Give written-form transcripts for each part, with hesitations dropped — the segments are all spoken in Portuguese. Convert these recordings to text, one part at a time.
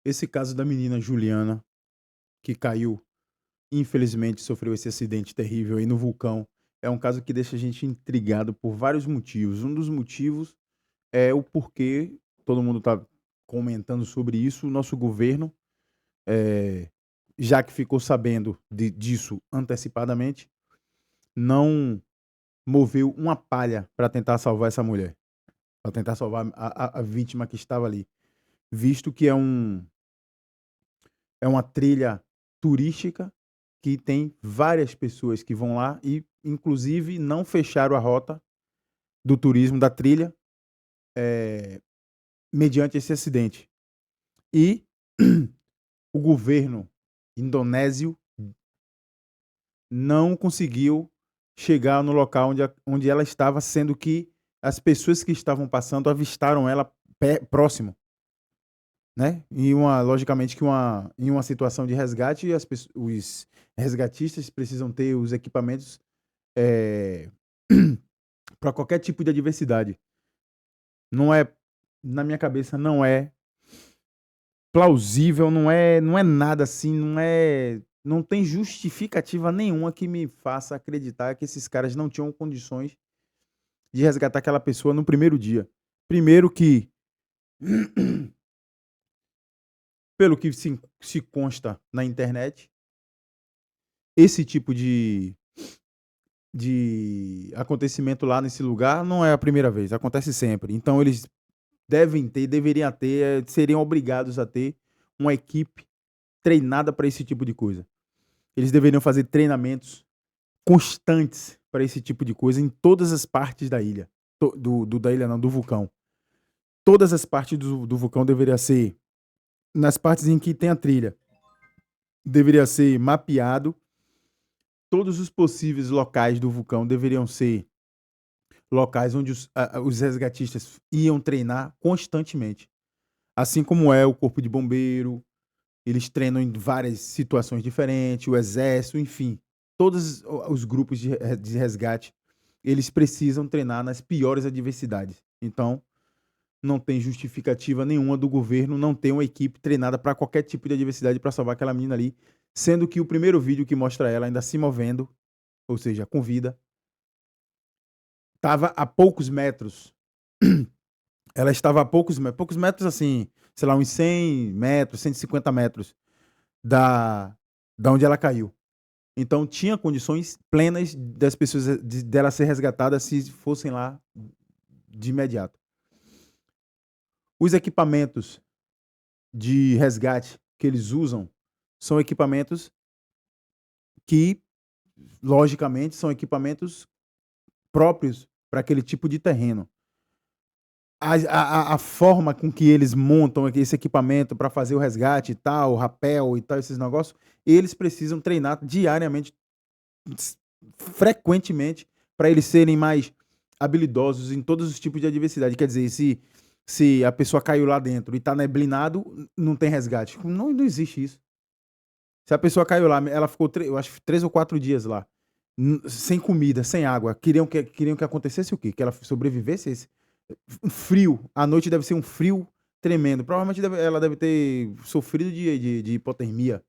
Esse caso da menina Juliana, que caiu, infelizmente sofreu esse acidente terrível aí no vulcão, é um caso que deixa a gente intrigado por vários motivos. Um dos motivos é o porquê todo mundo está comentando sobre isso, o nosso governo, eh, já que ficou sabendo disso antecipadamente, não moveu uma palha para tentar salvar essa mulher, para tentar salvar a vítima que estava ali, visto que é uma trilha turística que tem várias pessoas que vão lá e, inclusive, não fecharam a rota do turismo da trilha, eh, mediante esse acidente. E o governo indonésio não conseguiu chegar no local onde ela estava, sendo que as pessoas que estavam passando avistaram ela próximo, né? E logicamente que em uma situação de resgate, os resgatistas precisam ter os equipamentos eh, para qualquer tipo de adversidade. Não é, na minha cabeça, não é plausível, não é nada assim, não tem justificativa nenhuma que me faça acreditar que esses caras não tinham condições de resgatar aquela pessoa no primeiro dia. Primeiro que, pelo que se consta na internet, esse tipo de acontecimento lá nesse lugar não é a primeira vez, acontece sempre. Então eles deveriam ter, seriam obrigados a ter uma equipe treinada para esse tipo de coisa. Eles deveriam fazer treinamentos constantes para esse tipo de coisa em todas as partes da ilha. Da ilha não, do vulcão. Todas as partes do vulcão deveria ser, nas partes em que tem a trilha, deveria ser mapeado. Todos os possíveis locais do vulcão deveriam ser locais onde os resgatistas iam treinar constantemente. Assim como é o corpo de bombeiro, eles treinam em várias situações diferentes, o exército, enfim. Todos os grupos de resgate, eles precisam treinar nas piores adversidades. Então, não tem justificativa nenhuma do governo não ter uma equipe treinada para qualquer tipo de adversidade para salvar aquela menina ali, sendo que o primeiro vídeo que mostra ela ainda se movendo, ou seja, com vida, estava a poucos metros. Ela estava a poucos metros assim, sei lá, uns 100 metros, 150 metros da, da onde ela caiu. Então tinha condições plenas das pessoas dela ser resgatada se fossem lá de imediato. Os equipamentos de resgate que eles usam são equipamentos que, logicamente, são equipamentos próprios para aquele tipo de terreno. A forma com que eles montam esse equipamento para fazer o resgate e tal, o rapel e tal, esses negócios, eles precisam treinar diariamente, frequentemente, para eles serem mais habilidosos em todos os tipos de adversidade. Quer dizer, se a pessoa caiu lá dentro e está neblinado, não tem resgate. Não existe isso. Se a pessoa caiu lá, ela ficou, eu acho, 3 ou 4 dias lá, sem comida, sem água. Queriam que acontecesse o quê? Que ela sobrevivesse? Um frio. A noite deve ser um frio tremendo. Provavelmente ela deve ter sofrido de hipotermia.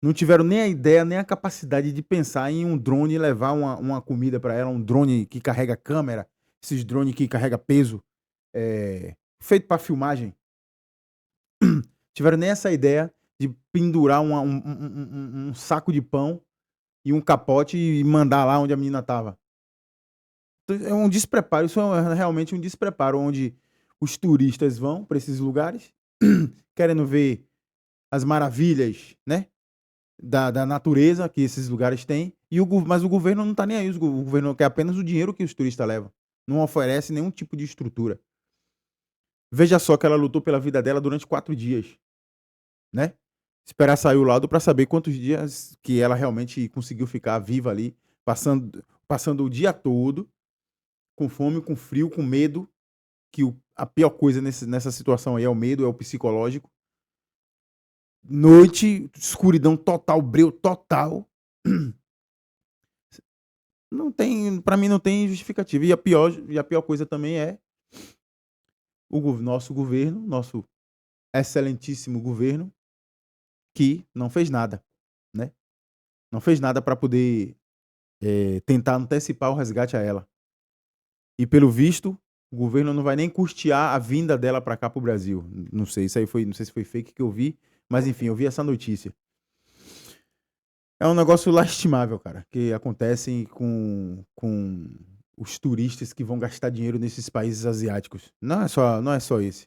Não tiveram nem a ideia, nem a capacidade de pensar em um drone levar uma comida para ela, um drone que carrega câmera, esses drones que carrega peso, feito para filmagem. Tiveram nem essa ideia de pendurar um saco de pão e um capote e mandar lá onde a menina estava. É um despreparo, isso é realmente um despreparo, onde os turistas vão para esses lugares, querendo ver as maravilhas, né, da natureza que esses lugares têm, mas o governo não está nem aí, o governo quer apenas o dinheiro que os turistas levam, não oferece nenhum tipo de estrutura. Veja só que ela lutou pela vida dela durante 4 dias, né? Esperar sair o laudo para saber quantos dias que ela realmente conseguiu ficar viva ali, passando o dia todo com fome, com frio, com medo, que a pior coisa nessa situação aí é o medo, é o psicológico. Noite, escuridão total, breu total. Não tem, para mim não tem justificativa. E a pior coisa também é nosso governo, nosso excelentíssimo governo que não fez nada, né? Não fez nada para poder tentar antecipar o resgate a ela. E pelo visto, o governo não vai nem custear a vinda dela para cá para o Brasil. Não sei, isso aí foi, não sei se foi fake que eu vi, mas enfim, eu vi essa notícia. É um negócio lastimável, cara, que acontece com os turistas que vão gastar dinheiro nesses países asiáticos. Não é só esse.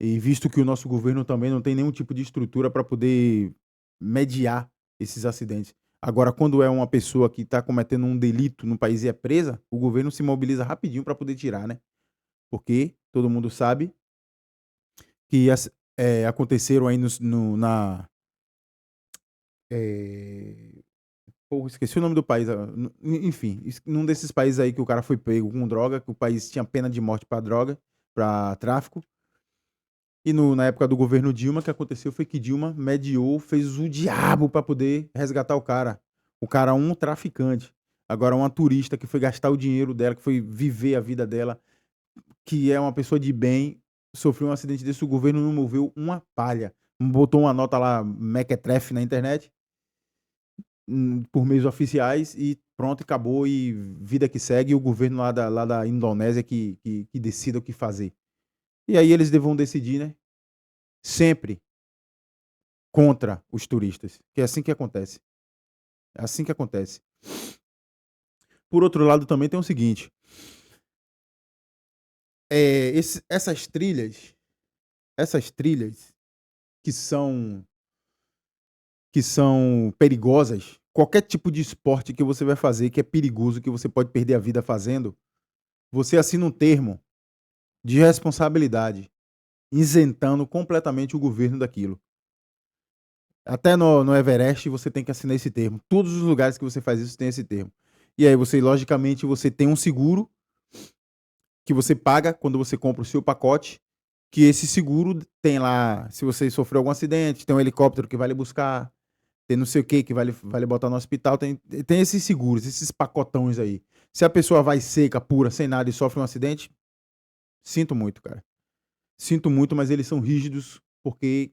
E visto que o nosso governo também não tem nenhum tipo de estrutura para poder mediar esses acidentes. Agora, quando é uma pessoa que está cometendo um delito no país e é presa, o governo se mobiliza rapidinho para poder tirar, né? Porque todo mundo sabe que aconteceram aí eh, porra, esqueci o nome do país. Enfim, num desses países aí que o cara foi pego com droga, que o país tinha pena de morte para droga, para tráfico. E na época do governo Dilma, o que aconteceu foi que Dilma mediou, fez o diabo para poder resgatar o cara. O cara, um traficante. Agora, uma turista que foi gastar o dinheiro dela, que foi viver a vida dela, que é uma pessoa de bem, sofreu um acidente desse, o governo não moveu uma palha. Botou uma nota lá, mequetrefe na internet, por meios oficiais, e pronto, acabou, e vida que segue, e o governo lá da Indonésia que decida o que fazer. E aí eles vão decidir, né? Sempre contra os turistas, que é assim que acontece. É assim que acontece. Por outro lado, também tem o seguinte: essas trilhas que são que são perigosas, qualquer tipo de esporte que você vai fazer que é perigoso, que você pode perder a vida fazendo, você assina um termo de responsabilidade, isentando completamente o governo daquilo. Até no Everest você tem que assinar esse termo. Todos os lugares que você faz isso tem esse termo. E aí você, logicamente, você tem um seguro que você paga quando você compra o seu pacote, que esse seguro tem lá, se você sofreu algum acidente, tem um helicóptero que vai lhe buscar, tem não sei o que vai lhe botar no hospital, tem esses seguros, esses pacotões aí. Se a pessoa vai seca, pura, sem nada e sofre um acidente, sinto muito, cara. Sinto muito, mas eles são rígidos porque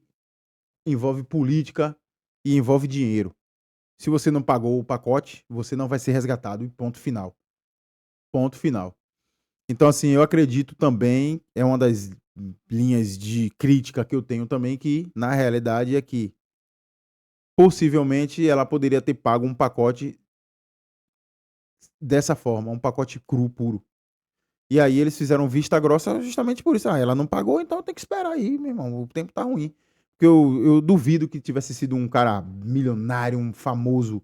envolve política e envolve dinheiro. Se você não pagou o pacote, você não vai ser resgatado e ponto final. Ponto final. Então, assim, eu acredito também, é uma das linhas de crítica que eu tenho também, que na realidade é que possivelmente ela poderia ter pago um pacote dessa forma, um pacote cru, puro. E aí eles fizeram vista grossa justamente por isso. Ah, ela não pagou, então tem que esperar aí, meu irmão. O tempo tá ruim. Porque eu duvido que tivesse sido um cara milionário, um famoso,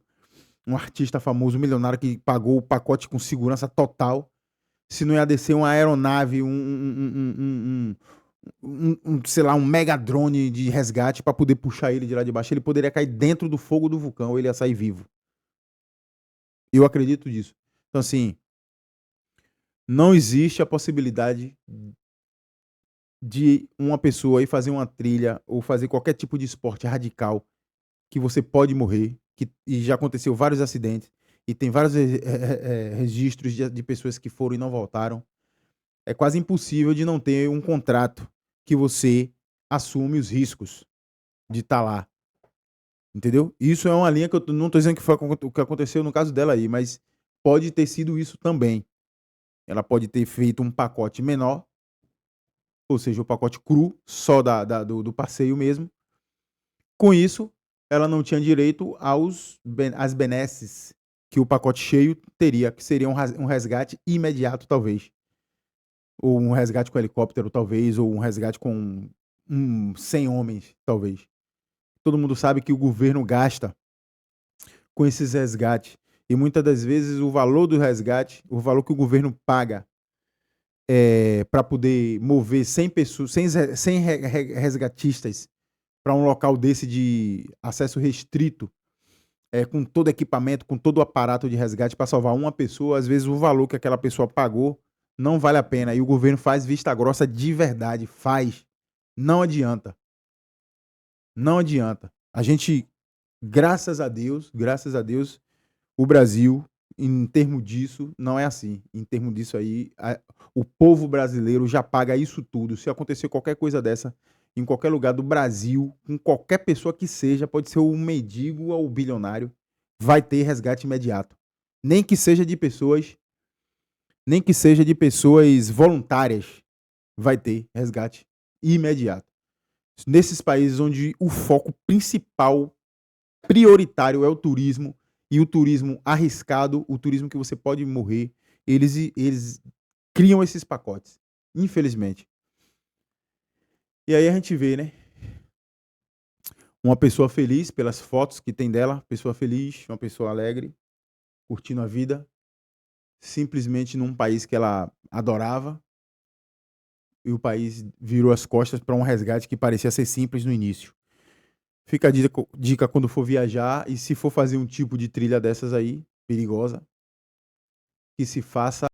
um artista famoso, milionário que pagou o pacote com segurança total. Se não ia descer uma aeronave, sei lá, um mega drone de resgate para poder puxar ele de lá de baixo, ele poderia cair dentro do fogo do vulcão, ou ele ia sair vivo. Eu acredito nisso. Então, assim, não existe a possibilidade de uma pessoa ir fazer uma trilha ou fazer qualquer tipo de esporte radical que você pode morrer, e já aconteceu vários acidentes, e tem vários registros de pessoas que foram e não voltaram. É quase impossível de não ter um contrato que você assume os riscos de estar lá, entendeu? Isso é uma linha que eu não estou dizendo que foi o que aconteceu no caso dela aí, mas pode ter sido isso também. Ela pode ter feito um pacote menor, ou seja, o pacote cru, só do passeio mesmo. Com isso, ela não tinha direito às benesses que o pacote cheio teria, que seria um resgate imediato, talvez. Ou um resgate com helicóptero, talvez, ou um resgate com 100 homens, talvez. Todo mundo sabe que o governo gasta com esses resgates. E muitas das vezes o valor do resgate, o valor que o governo paga para poder mover 100 pessoas, 100 resgatistas para um local desse de acesso restrito, com todo equipamento, com todo o aparato de resgate para salvar uma pessoa, às vezes o valor que aquela pessoa pagou não vale a pena. E o governo faz vista grossa de verdade, faz. Não adianta. Não adianta. A gente, graças a Deus, o Brasil, em termos disso, não é assim. Em termos disso aí, o povo brasileiro já paga isso tudo. Se acontecer qualquer coisa dessa, em qualquer lugar do Brasil, com qualquer pessoa que seja, pode ser o mendigo ou o bilionário, vai ter resgate imediato. Nem que seja de pessoas voluntárias, vai ter resgate imediato. Nesses países onde o foco principal, prioritário é o turismo, e o turismo arriscado, o turismo que você pode morrer, eles criam esses pacotes, infelizmente. E aí a gente vê, né? Uma pessoa feliz pelas fotos que tem dela, pessoa feliz, uma pessoa alegre, curtindo a vida, simplesmente num país que ela adorava, e o país virou as costas para um resgate que parecia ser simples no início. Fica a dica quando for viajar e se for fazer um tipo de trilha dessas aí, perigosa, que se faça